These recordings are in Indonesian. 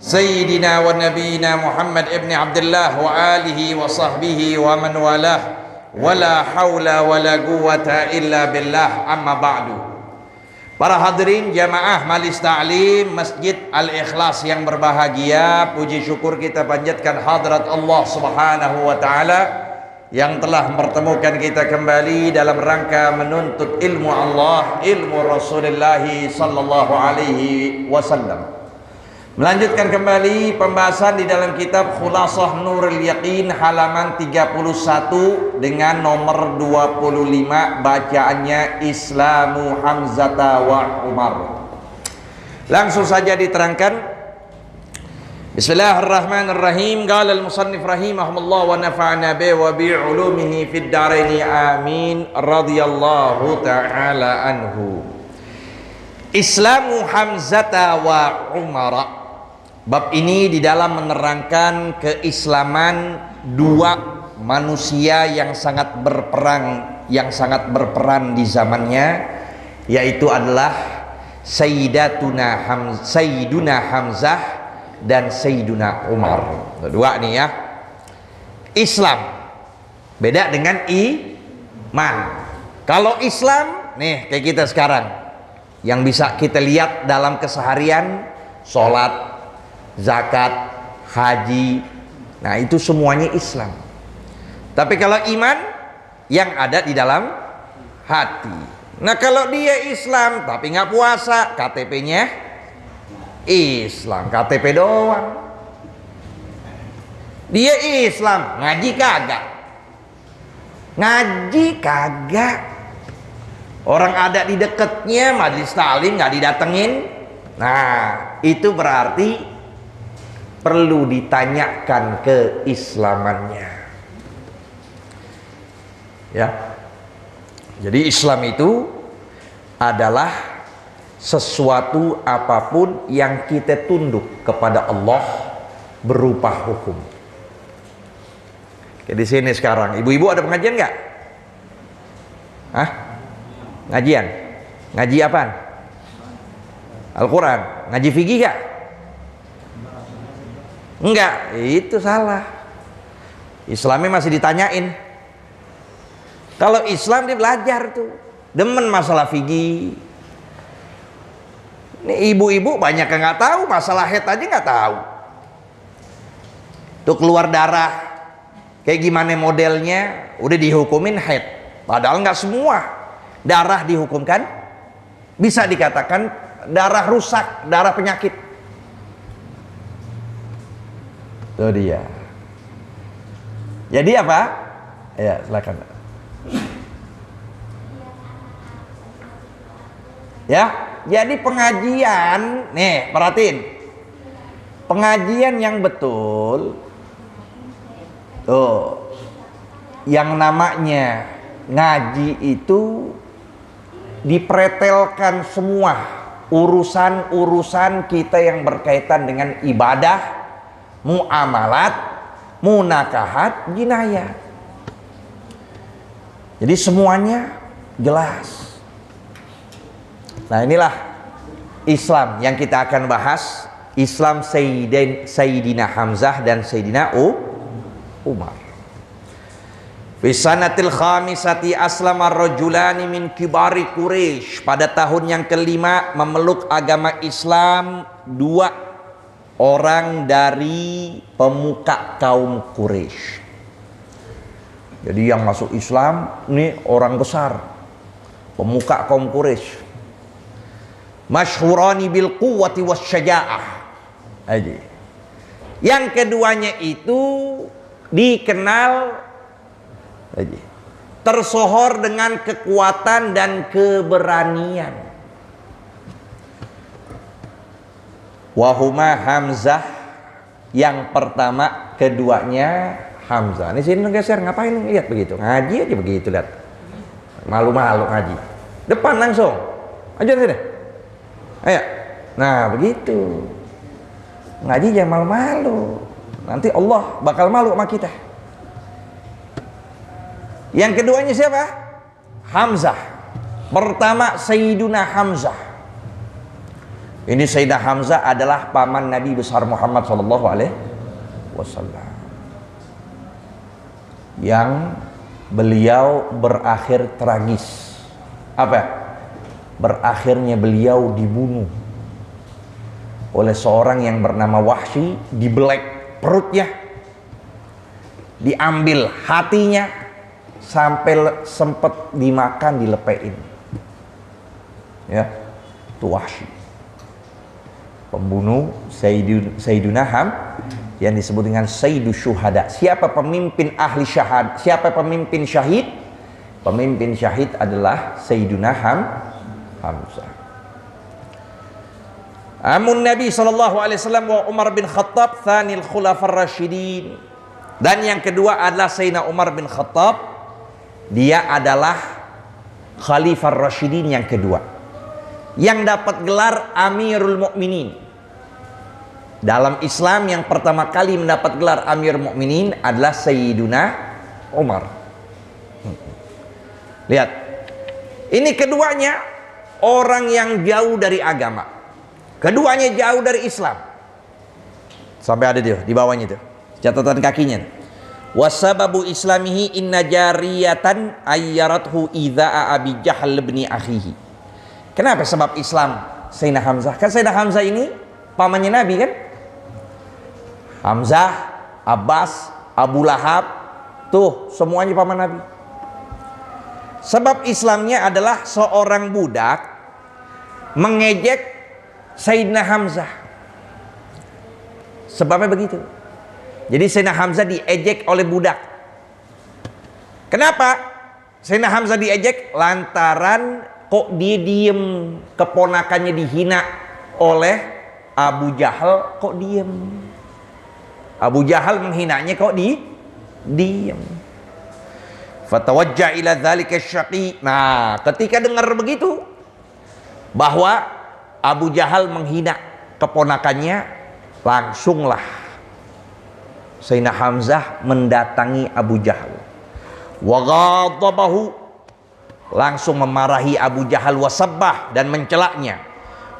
Sayyidina wa nabiyina Muhammad ibn Abdullah wa alihi wa sahbihi wa man walah, wala hawla wala quwwata illa billah, amma ba'du. Para hadirin jamaah Majelis Ta'lim Masjid Al-Ikhlas yang berbahagia, puji syukur kita panjatkan hadrat Allah Subhanahu wa taala yang telah mempertemukan kita kembali dalam rangka menuntut ilmu Allah, ilmu Rasulullah sallallahu alaihi wasallam. Melanjutkan kembali pembahasan di dalam kitab Khulasah Nurul Yaqin halaman 31 dengan nomor 25, bacaannya Islamu Hamzata wa Umar. Langsung saja diterangkan. Bismillahirrahmanirrahim. Qala al-musannif rahimahullah wa nafa'ana bi wa bi ulumihi fid dharain amin radhiyallahu ta'ala anhu. Islamu Hamzata wa Umar. Bab ini di dalam menerangkan keislaman dua manusia yang sangat berperan di zamannya, yaitu adalah Sayyiduna Hamzah dan Sayyiduna Umar. Dua nih ya. Islam beda dengan iman. Kalau Islam nih kayak kita sekarang yang bisa kita lihat dalam keseharian, sholat, zakat, haji, nah itu semuanya Islam. Tapi kalau iman yang ada di dalam hati. Nah kalau dia Islam tapi nggak puasa, KTP-nya Islam, KTP doang. Dia Islam, ngaji kagak. Ngaji kagak. Orang ada di dekatnya majelis taklim nggak didatengin. Nah itu berarti perlu ditanyakan keislamannya. Ya. Jadi Islam itu adalah sesuatu apapun yang kita tunduk kepada Allah berupa hukum. Kayak di sini sekarang, ibu-ibu ada pengajian nggak? Hah? Ngajian? Ngaji apaan? Al-Quran? Ngaji fikih nggak? Enggak, itu salah. Islamnya masih ditanyain. Kalau Islam dia belajar tuh, demen masalah fikih. Ini ibu-ibu banyak yang nggak tahu, masalah haid aja nggak tahu. Tuh keluar darah, kayak gimana modelnya, udah dihukumin haid. Padahal nggak semua darah dihukumkan. Bisa dikatakan darah rusak, darah penyakit. Itu dia. Jadi apa? Ya, silakan. Ya, jadi pengajian, nih, perhatiin. Pengajian yang betul. Tuh. Yang namanya ngaji itu dipretelkan semua urusan-urusan kita yang berkaitan dengan ibadah, muamalat, munakahat, jinayah. Jadi semuanya jelas. Nah inilah Islam yang kita akan bahas. Islam Sayyidina Hamzah dan Sayyidina Umar. Fi sanatil khamisati aslama rajulani min kibari Quraisy. Pada tahun yang kelima memeluk agama Islam dua orang dari pemuka kaum Quraisy. Jadi yang masuk Islam ini orang besar, pemuka kaum Quraisy. Masyhurani bil quwwati wasyaja'ah. Yang keduanya itu dikenal tersohor dengan kekuatan dan keberanian. Wahuma Hamzah, yang pertama, keduanya Hamzah. Ini sini geser, ngapain lihat begitu? Ngaji aja begitu, lihat. Malu-malu ngaji. Depan langsung. Aja sini. Ayo. Nah, begitu. Ngaji jangan malu-malu. Nanti Allah bakal malu sama kita. Yang keduanya siapa? Hamzah. Pertama Sayyiduna Hamzah. Ini Sayyidina Hamzah adalah paman Nabi besar Muhammad sallallahu alaihi wasallam, yang beliau berakhir tragis. Apa? Berakhirnya beliau dibunuh oleh seorang yang bernama Wahsy, dibelek perutnya, diambil hatinya, sampai sempat dimakan, dilepein. Ya, itu Wahsy, pembunuh Sayyiduna yang disebut dengan Sayyidus Syuhada. Siapa pemimpin ahli syahad? Siapa pemimpin syahid? Pemimpin syahid adalah Sayyiduna Hamzah. Amun Nabi sallallahu alaihi wasallam wa Umar bin Khattab tsanil khulafar rasyidin. Dan yang kedua adalah Sayyidina Umar bin Khattab. Dia adalah Khalifah Rasyidin yang kedua, yang dapat gelar Amirul Mukminin. Dalam Islam yang pertama kali mendapat gelar Amirul Mukminin adalah Sayyiduna Umar. Lihat, ini keduanya orang yang jauh dari agama. Keduanya jauh dari Islam. Sampai ada di bawahnya itu catatan kakinya. Wasababu islamihi inna jariyatan ayyarathu idza'a Abi Jahal ibn akhihi. Kenapa sebab Islam Sayyidina Hamzah? Kan Sayyidina Hamzah ini pamannya Nabi kan? Hamzah, Abbas, Abu Lahab, tuh semuanya paman Nabi. Sebab Islamnya adalah seorang budak mengejek Sayyidina Hamzah. Sebabnya begitu. Jadi Sayyidina Hamzah diejek oleh budak. Kenapa Sayyidina Hamzah diejek? Lantaran kok dia diem, keponakannya dihina oleh Abu Jahal, kok diem. Abu Jahal menghinanya, kok diem. Fatawajja ila dzalika syaqi. Nah, ketika dengar begitu bahwa Abu Jahal menghina keponakannya, langsunglah Sayyidina Hamzah mendatangi Abu Jahal. Wa ghadabahu, langsung memarahi Abu Jahal, wasabbah, dan mencelaknya.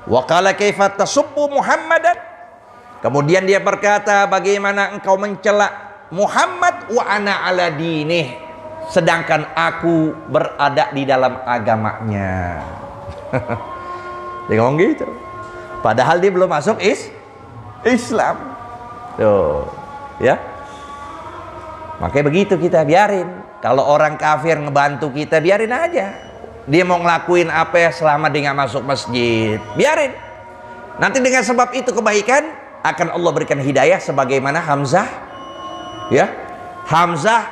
Wa qala kaifa tasubbu Muhammadan. Kemudian dia berkata, bagaimana engkau mencela Muhammad wa ana ala dinih, sedangkan aku berada di dalam agamanya. Dia ngomong gitu, padahal dia belum masuk Islam. Tuh, ya. Makanya begitu kita biarin. Kalau orang kafir ngebantu kita, biarin aja. Dia mau ngelakuin apa ya, selama dia nggak masuk masjid, biarin. Nanti dengan sebab itu kebaikan akan Allah berikan hidayah, sebagaimana Hamzah, ya. Hamzah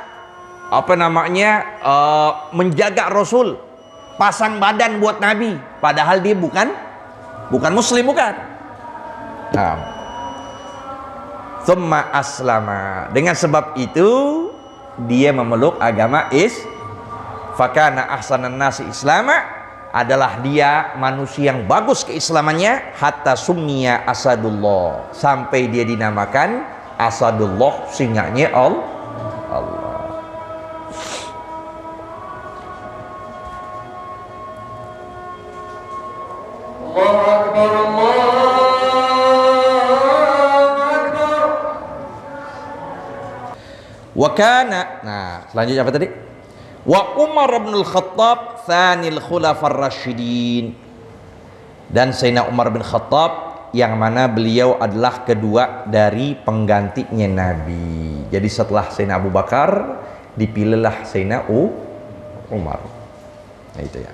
menjaga Rasul, pasang badan buat Nabi, padahal dia bukan Muslim, bukan. Nah, thumma aslama. Dengan sebab itu dia memeluk agama fakana ahsanan nasi islama, adalah dia manusia yang bagus keislamannya, hatta summiya asadullah, sampai dia dinamakan asadullah, singanya Allah. Wakana, nah selanjutnya apa tadi? Wa Umar bin Khattab tsanil khulafar rasyidin. Dan Sayyidina Umar bin Khattab yang mana beliau adalah kedua dari penggantinya Nabi. Jadi setelah Sayyidina Abu Bakar dipilihlah Sayyidina Umar. Nah itu ya.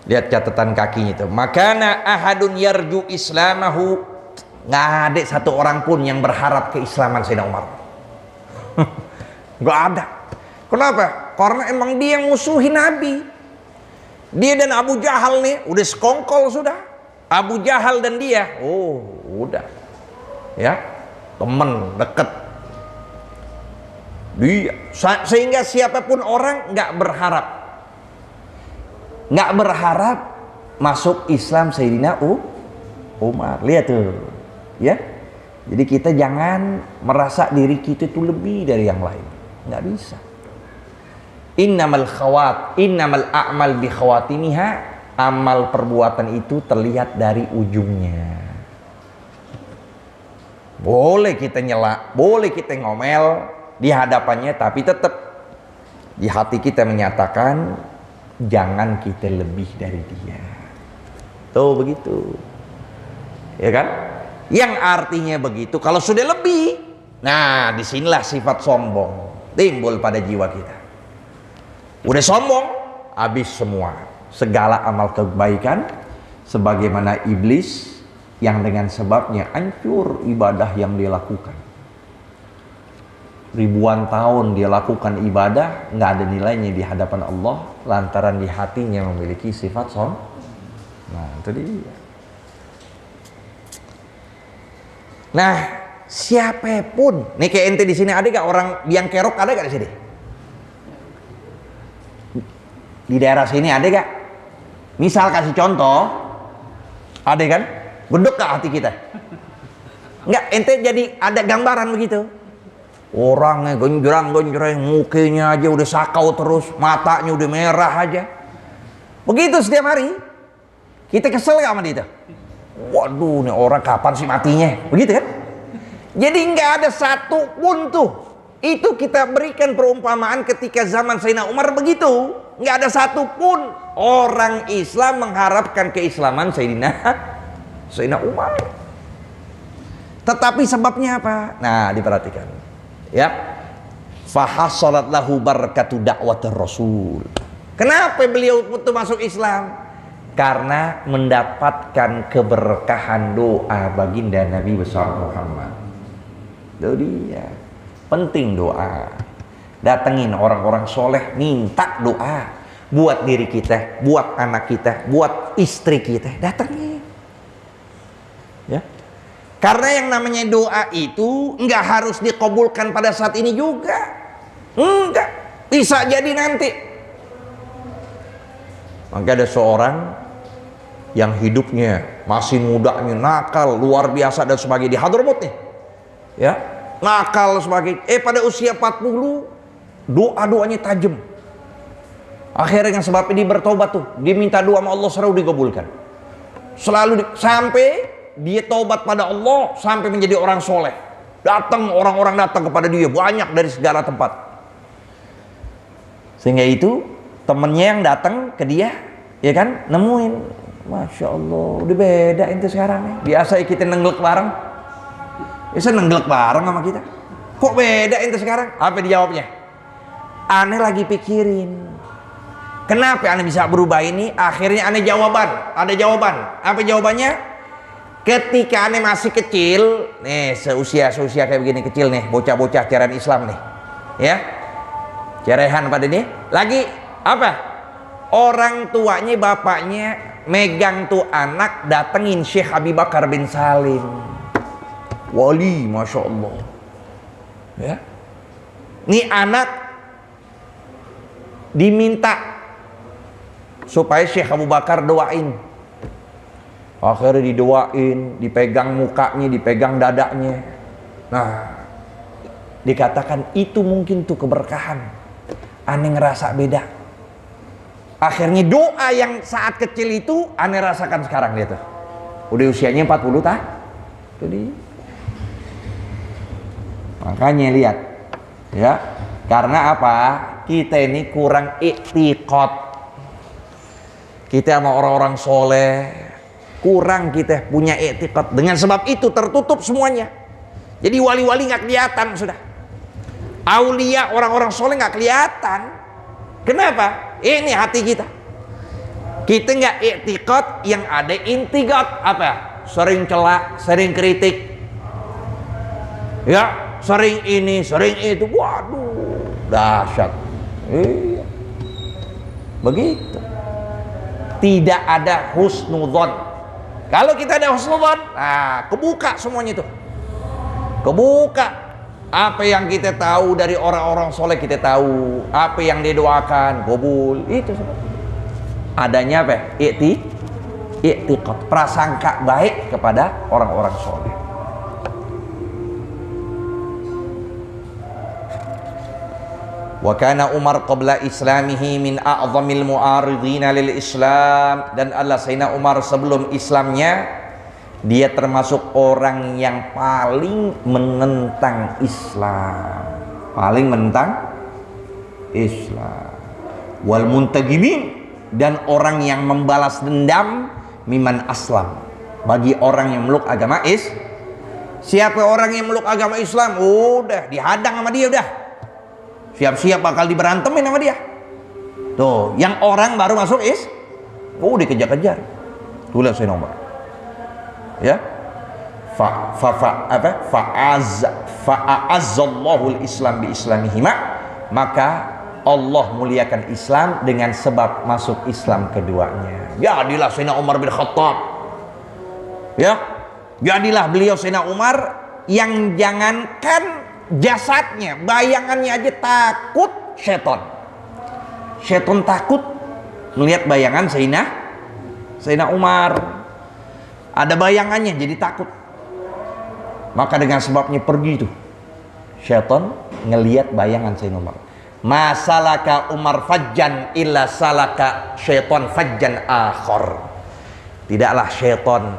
Lihat catatan kakinya itu. Makana ahadun yarju islamahu. Nggak ada satu orang pun yang berharap keislaman Sayyidina Umar. Nggak ada. Kenapa? Karena emang dia yang musuhi Nabi. Dia dan Abu Jahal nih udah sekongkol sudah. Abu Jahal dan dia, oh udah, ya, temen deket. Dia sehingga siapapun orang nggak berharap masuk Islam Sayyidina Umar. Lihat tuh, ya. Jadi kita jangan merasa diri kita itu lebih dari yang lain, nggak bisa. Innamal a'mal bi khawatimiha. amal perbuatan itu terlihat dari ujungnya. Boleh kita nyela, boleh kita ngomel di hadapannya, tapi tetap di hati kita menyatakan jangan kita lebih dari dia. Tuh begitu, ya kan? Yang artinya begitu. Kalau sudah lebih, nah disinilah sifat sombong timbul pada jiwa kita. Udah sombong, habis semua segala amal kebaikan, sebagaimana iblis yang dengan sebabnya hancur ibadah yang dia lakukan. Ribuan tahun dia lakukan ibadah, nggak ada nilainya di hadapan Allah lantaran di hatinya memiliki sifat sombong. Nah, itu dia. Nah, siapapun, nih kayak ente di sini ada gak orang biang kerok, ada gak di sini? Di daerah sini ada gak? Misal kasih contoh, ada kan? Beduk gak hati kita? Enggak, ente jadi ada gambaran begitu. Orangnya gonjrang-gonjreng, mukanya aja udah sakau terus, matanya udah merah aja. Begitu setiap hari. Kita kesel gak sama dia? Waduh, nih orang kapan sih matinya? Begitu kan? Jadi nggak ada satu pun tuh. Itu kita berikan perumpamaan ketika zaman Sayyidina Umar begitu. Nggak ada satu pun orang Islam mengharapkan keislaman Sayyidina Umar. Tetapi sebabnya apa? Nah, diperhatikan. Ya. Fahasalat lahu barakatu da'watir Rasul. Kenapa beliau itu masuk Islam? Karena mendapatkan keberkahan doa baginda Nabi besar Muhammad. Itu dia. Penting doa. Datengin orang-orang soleh, minta doa buat diri kita, buat anak kita, buat istri kita. Datengin. Ya. Karena yang namanya doa itu nggak harus dikabulkan pada saat ini juga. Enggak. Bisa jadi nanti. Maka ada seorang yang hidupnya masih mudanya nakal luar biasa dan sebagainya di Hadramut nih, ya nakal sebagai pada usia 40 doa-doanya tajam. Akhirnya yang sebabnya dia bertobat tuh, dia minta doa sama Allah selalu dikabulkan, sampai dia tobat pada Allah sampai menjadi orang soleh. Orang-orang datang kepada dia banyak dari segala tempat, sehingga itu temennya yang datang ke dia, ya kan, nemuin. Masya Allah, udah beda ente sekarang nih. Biasa kita nenglek bareng. Biasa nenglek bareng sama kita. Kok beda ente sekarang? Apa dijawabnya? Aneh lagi pikirin. Kenapa aneh bisa berubah ini? Akhirnya aneh jawaban. Ada jawaban. Apa jawabannya? Ketika aneh masih kecil, nih seusia kayak begini kecil nih, bocah-bocah ajaran Islam nih, ya, cerehan pada ini. Lagi apa? Orang tuanya, bapaknya megang tuh anak, datengin Syekh Abi Bakar bin Salim, wali, masya Allah, ya. Nih anak diminta supaya Syekh Abu Bakar doain. Akhirnya didoain, dipegang mukanya, dipegang dadanya. Nah, dikatakan itu mungkin tuh keberkahan. Aneh ngerasa beda. Akhirnya doa yang saat kecil itu aneh rasakan sekarang dia tuh. Udah usianya 40 tahun. Jadi makanya lihat, ya. Karena apa? Kita ini kurang i'tiqad. Kita sama orang-orang soleh kurang kita punya i'tiqad. Dengan sebab itu tertutup semuanya. Jadi wali-wali nggak kelihatan sudah. Aulia, orang-orang soleh nggak kelihatan. Kenapa? Ini hati kita. Kita nggak i'tiqad, yang ada intiqad. Apa? Sering celak, sering kritik. Ya, sering ini, sering itu. Waduh, dahsyat. Iya. Begitu. Tidak ada husnudzon. Kalau kita ada husnudzon, nah, kebuka semuanya itu. Kebuka. Apa yang kita tahu dari orang-orang soleh kita tahu, apa yang didoakan, gobul, itu adanya apa? I'tiqad, prasangka baik kepada orang-orang soleh. Wa kana Umar qabla islamihi min a'zamil mu'aridina lil Islam, dan Allah Sayyidina Umar sebelum Islamnya dia termasuk orang yang paling menentang Islam, paling menentang Islam. Wal muntajimin, dan orang yang membalas dendam miman aslam, bagi orang yang meluk agama siapa orang yang meluk agama Islam, udah dihadang sama dia, udah siap-siap bakal diberantemin sama dia. Tuh, yang orang baru masuk dikejar-kejar. Tuh lihat saya nomor. Ya. Fa'azzallahu al-Islam bi islamihima, maka Allah muliakan Islam dengan sebab masuk Islam keduanya. Jadilah Sayyidina Umar bin Khattab. Ya. Jadilah beliau Sayyidina Umar yang jangankan jasadnya, bayangannya aja takut setan. Setan takut melihat bayangan Sayyidina Umar. Ada bayangannya jadi takut. Maka dengan sebabnya pergi itu setan ngelihat bayangan Sayyidina Umar. Masalaka Umar fajjan illa salaka syaitan fajjan akhor. Tidaklah setan,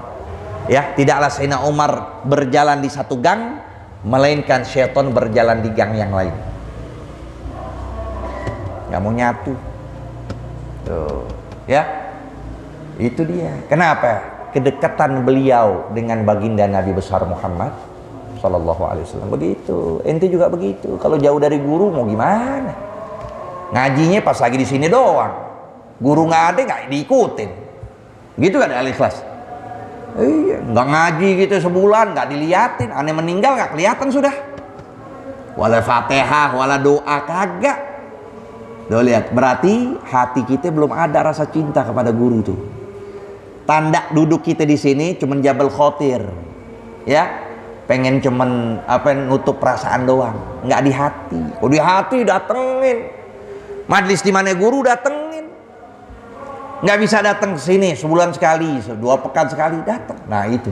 ya, tidaklah Sayyidina Umar berjalan di satu gang, melainkan syaitan berjalan di gang yang lain. Nggak mau nyatu. Tuh, ya. Itu dia. Kenapa? Kedekatan beliau dengan baginda Nabi besar Muhammad Sallallahu Alaihi Wasallam begitu. Ente juga begitu. Kalau jauh dari guru mau gimana? Ngajinya pas lagi di sini doang. Guru nggak ada, nggak diikutin. Gitu kan Al-Ikhlas? Iya, nggak ngaji gitu sebulan, nggak diliatin. Aneh meninggal nggak kelihatan sudah. Wala Fatihah, wala doa kagak. Tuh lihat, berarti hati kita belum ada rasa cinta kepada guru tuh. Tanda duduk kita di sini cuman jabal khotir, ya, pengen cuman nutup perasaan doang, nggak di hati. Oh di hati datengin, majlis di mana guru datengin, nggak bisa datang ke sini sebulan sekali, 2 pekan sekali datang. Nah itu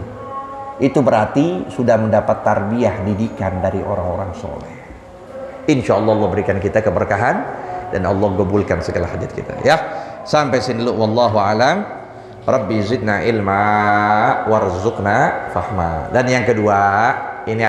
berarti sudah mendapat tarbiyah didikan dari orang-orang soleh. Insya Allah Allah berikan kita keberkahan dan Allah gabulkan segala hajat kita. Ya, sampai sini dulu. Wallahu a'lam. Rabbi zidna ilma warzuqna fahma. Dan yang kedua, ini